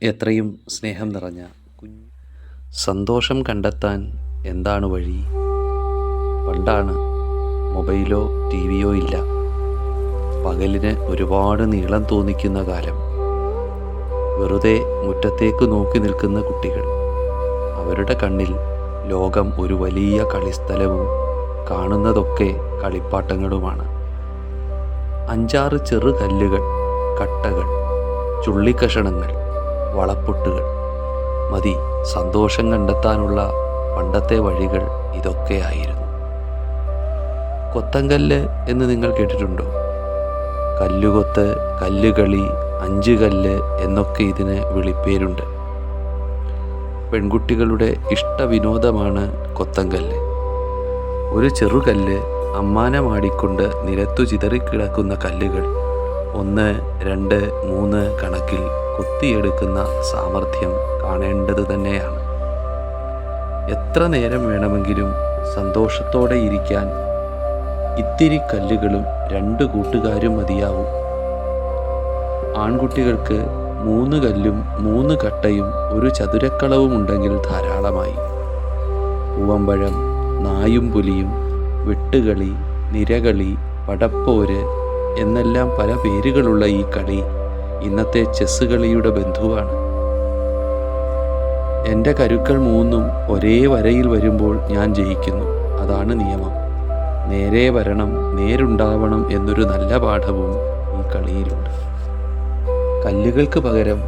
എത്രയും സ്നേഹം നിറഞ്ഞ സന്തോഷം കണ്ടെത്താൻ എന്താണ് വഴി? പണ്ടാണ് മൊബൈലോ ടി വിയോ ഇല്ല. പകലിന് ഒരുപാട് നീളം തോന്നിക്കുന്ന കാലം. വെറുതെ മുറ്റത്തേക്ക് നോക്കി നിൽക്കുന്ന കുട്ടികൾ. അവരുടെ കണ്ണിൽ ലോകം ഒരു വലിയ കളിസ്ഥലവും കാണുന്നതൊക്കെ കളിപ്പാട്ടങ്ങളുമാണ്. 5-6 ചെറു കല്ലുകൾ, കട്ടകൾ, ചുള്ളിക്കഷണങ്ങൾ, വളപ്പൊട്ടുകൾ മതി സന്തോഷം കണ്ടെത്താനുള്ള പണ്ടത്തെ വഴികൾ ഇതൊക്കെയായിരുന്നു. കൊത്തങ്കല്ല് എന്ന് നിങ്ങൾ കേട്ടിട്ടുണ്ടോ? കല്ലുകൊത്ത്, കല്ലുകളി, 5 കല്ല് എന്നൊക്കെ ഇതിന് വിളിപ്പേരുണ്ട്. പെൺകുട്ടികളുടെ ഇഷ്ടവിനോദമാണ് കൊത്തങ്കല്ല്. ഒരു ചെറുകല്ല് അമ്മാനമാടിക്കൊണ്ട് നിരത്തു ചിതറിക്കിടക്കുന്ന കല്ലുകൾ 1, 2, 3 കണക്കിൽ കൊത്തിയെടുക്കുന്ന സാമർഥ്യം കാണേണ്ടത് തന്നെയാണ്. എത്ര നേരം വേണമെങ്കിലും സന്തോഷത്തോടെ ഇരിക്കാൻ ഇത്തിരി കല്ലുകളും 2 കൂട്ടുകാരും മതിയാവും. ആൺകുട്ടികൾക്ക് 3 കല്ലും 3 കട്ടയും ഒരു ചതുരക്കളവും ഉണ്ടെങ്കിൽ ധാരാളമായി. പൂവമ്പഴം, നായും പുലിയും, വെട്ടുകളി, നിരകളി, പടപ്പോര് എന്നെല്ലാം പല പേരുകളുള്ള ഈ കളി ഇന്നത്തെ ചെസ് കളിയുടെ ബന്ധുവാണ്. എൻ്റെ കരുക്കൾ 3ഉം ഒരേ വരയിൽ വരുമ്പോൾ ഞാൻ ജയിക്കുന്നു. അതാണ് നിയമം. നേരെ വരണം, നേരുണ്ടാവണം എന്നൊരു നല്ല പാഠവും ഈ കളിയിലുണ്ട്. കല്ലുകൾക്ക് പകരം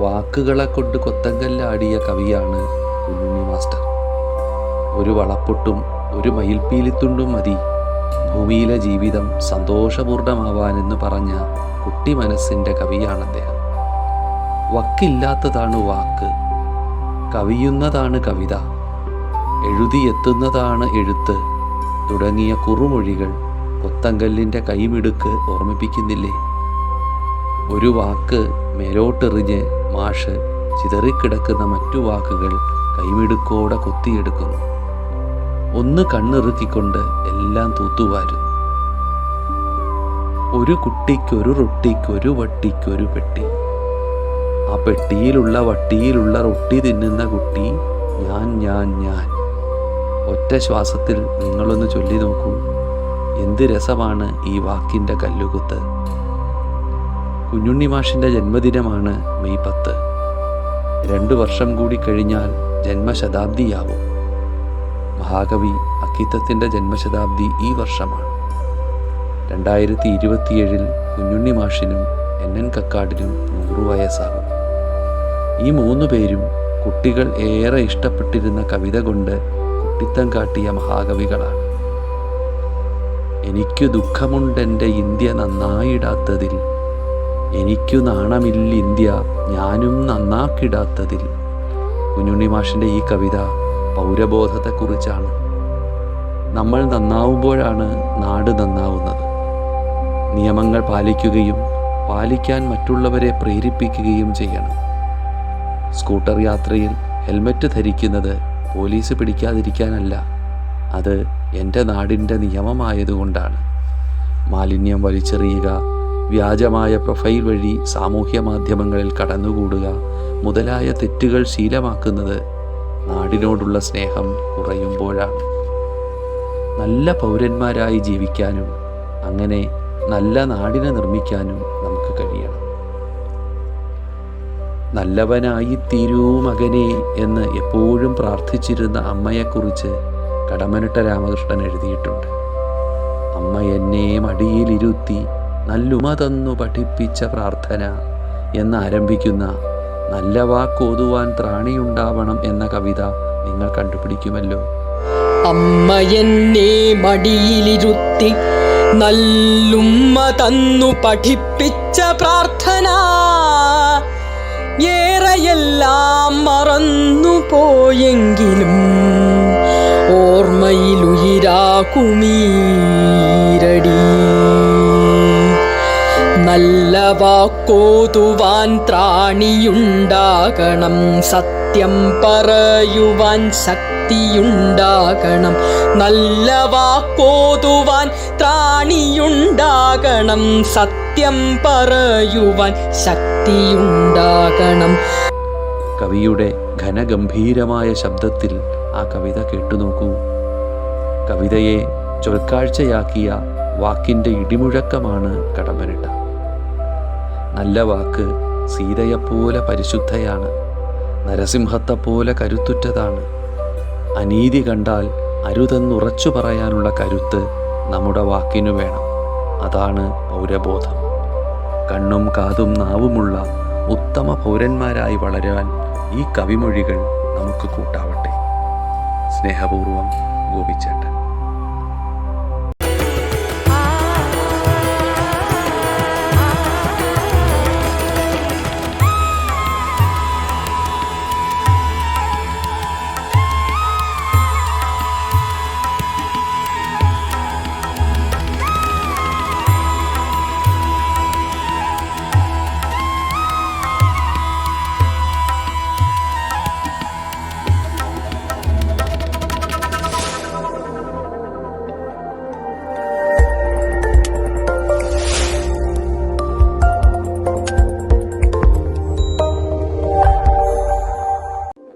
വാക്കുകളെ കൊണ്ട് കൊത്തങ്കല്ലാടിയ കവിയാണ് കുഞ്ഞുണ്ണി മാസ്റ്റർ. ഒരു വളപ്പൊട്ടും ഒരു മയിൽപ്പീലിത്തുണ്ടും മതി ഭൂമിയിലെ ജീവിതം സന്തോഷപൂർണമാവാനെന്ന് പറഞ്ഞ കുട്ടി മനസ്സിൻ്റെ കവിയാണ് അദ്ദേഹം. വക്കില്ലാത്തതാണ് വാക്ക്, കവിയുന്നതാണ് കവിത, എഴുതിയെത്തുന്നതാണ് എഴുത്ത് തുടങ്ങിയ കുറുമൊഴികൾ കൊത്തങ്കല്ലിൻ്റെ കൈമിടുക്ക് ഓർമ്മിപ്പിക്കുന്നില്ലേ? ഒരു വാക്ക് മേലോട്ടെറിഞ്ഞ് മാഷ് ചിതറിക്കിടക്കുന്ന മറ്റു വാക്കുകൾ കൈമിടുക്കോടെ കൊത്തിയെടുക്കുന്നു. ഒന്ന് കണ്ണിറുക്കിക്കൊണ്ട് എല്ലാം തൂത്തുവാരുന്നു. ഒരു കുട്ടിക്കൊരു റൊട്ടിക്കൊരു വട്ടിക്കൊരു പെട്ടി. ആ പെട്ടിയിലുള്ള വട്ടിയിലുള്ള റൊട്ടി തിന്നുന്ന കുട്ടി ഞാൻ ഞാൻ ഞാൻ. ഒറ്റ ശ്വാസത്തിൽ നിങ്ങളൊന്ന് ചൊല്ലി നോക്കൂ. എന്ത് രസമാണ് ഈ വാക്കിൻ്റെ കല്ലുകുത്ത്. കുഞ്ഞുണ്ണി മാഷിൻ്റെ ജന്മദിനമാണ് മെയ് 10. 2 വർഷം കൂടി കഴിഞ്ഞാൽ ജന്മശതാബ്ദിയാവും. മഹാകവി അക്കിത്തത്തിൻ്റെ ജന്മശതാബ്ദി ഈ വർഷമാണ്. 2027 കുഞ്ഞുണ്ണി മാഷിനും NN കക്കാടിനും 100 വയസ്സാകും. ഈ 3 പേരും കുട്ടികൾ ഏറെ ഇഷ്ടപ്പെട്ടിരുന്ന കവിത കൊണ്ട് കുട്ടിത്തം കാട്ടിയ മഹാകവികളാണ്. എനിക്കു ദുഃഖമുണ്ടെൻ്റെ ഇന്ത്യ നന്നായിടാത്തതിൽ, എനിക്കു നാണമില്ലിന്ത്യ ഞാനും നന്നാക്കിടാത്തതിൽ. കുഞ്ഞുണ്ണി മാഷിൻ്റെ ഈ കവിത പൗരബോധത്തെക്കുറിച്ചാണ്. നമ്മൾ നന്നാവുമ്പോഴാണ് നാട് നന്നാവുന്നത്. നിയമങ്ങൾ പാലിക്കുകയും പാലിക്കാൻ മറ്റുള്ളവരെ പ്രേരിപ്പിക്കുകയും ചെയ്യണം. സ്കൂട്ടർ യാത്രയിൽ ഹെൽമറ്റ് ധരിക്കുന്നത് പോലീസ് പിടിക്കാതിരിക്കാനല്ല, അത് എൻ്റെ നാടിൻ്റെ നിയമമായതുകൊണ്ടാണ്. മാലിന്യം വലിച്ചെറിയുക, വ്യാജമായ പ്രൊഫൈൽ വഴി സാമൂഹ്യ മാധ്യമങ്ങളിൽ കടന്നുകൂടുക മുതലായ തെറ്റുകൾ ശീലമാക്കുന്നത് നാടിനോടുള്ള സ്നേഹം കുറയുമ്പോഴാണ്. നല്ല പൗരന്മാരായി ജീവിക്കാനും അങ്ങനെ നല്ല നാടിനെ നിർമ്മിക്കാനും നമുക്ക് കഴിയണം. നല്ലവനായി തീരൂ മകനെ എന്ന് എപ്പോഴും പ്രാർത്ഥിച്ചിരുന്ന അമ്മയെക്കുറിച്ച് കടമ്മനിട്ട രാമകൃഷ്ണൻ എഴുതിയിട്ടുണ്ട്. അമ്മ എന്നെ മടിയിലിരുത്തി നല്ലുമ തന്നു പഠിപ്പിച്ച പ്രാർത്ഥന എന്നാരംഭിക്കുന്ന നല്ല വാക്കോതുവാൻ ത്രാണിയുണ്ടാവണം എന്ന കവിത നിങ്ങൾ കണ്ടുപിടിക്കുമല്ലോ. അമ്മ എന്നെ മടിയിലിരുത്തി നല്ലുമ്മ തന്നു പഠിപ്പിച്ച പ്രാർത്ഥന ഏറെയെല്ലാം മറന്നു പോയെങ്കിലും ഓർമ്മയിലുയിരാകുമീരടി. നല്ല വാക്കോതുവാൻ ത്രാണിയുണ്ടാകണം, സത്യം പറയുവാൻ ശക്തിയുണ്ടാകണം. നല്ല വാക്കോതുവാൻ ത്രാണിയുണ്ടാകണം, സത്യം പറയുവാൻ ശക്തിയുണ്ടാകണം. കവിയുടെ ഘനഗംഭീരമായ ശബ്ദത്തിൽ ആ കവിത കേട്ടുനോക്കൂ. കവിതയെ ചൊൽക്കാഴ്ചയാക്കിയ വാക്കിൻ്റെ ഇടിമുഴക്കമാണ് കടമ്മനിട്ട. നല്ല വാക്ക് സീതയെപ്പോലെ പരിശുദ്ധയാണ്, നരസിംഹത്തെപ്പോലെ കരുത്തുറ്റതാണ്. അനീതി കണ്ടാൽ അരുതെന്നുറച്ചു പറയാനുള്ള കരുത്ത് നമ്മുടെ വാക്കിനു വേണം. അതാണ് പൗരബോധം. കണ്ണും കാതും നാവുമുള്ള ഉത്തമ പൗരന്മാരായി വളരാൻ ഈ കവിമൊഴികൾ നമുക്ക് കൂട്ടാവട്ടെ. സ്നേഹപൂർവം, ഗോപിച്ചേട്ടൻ.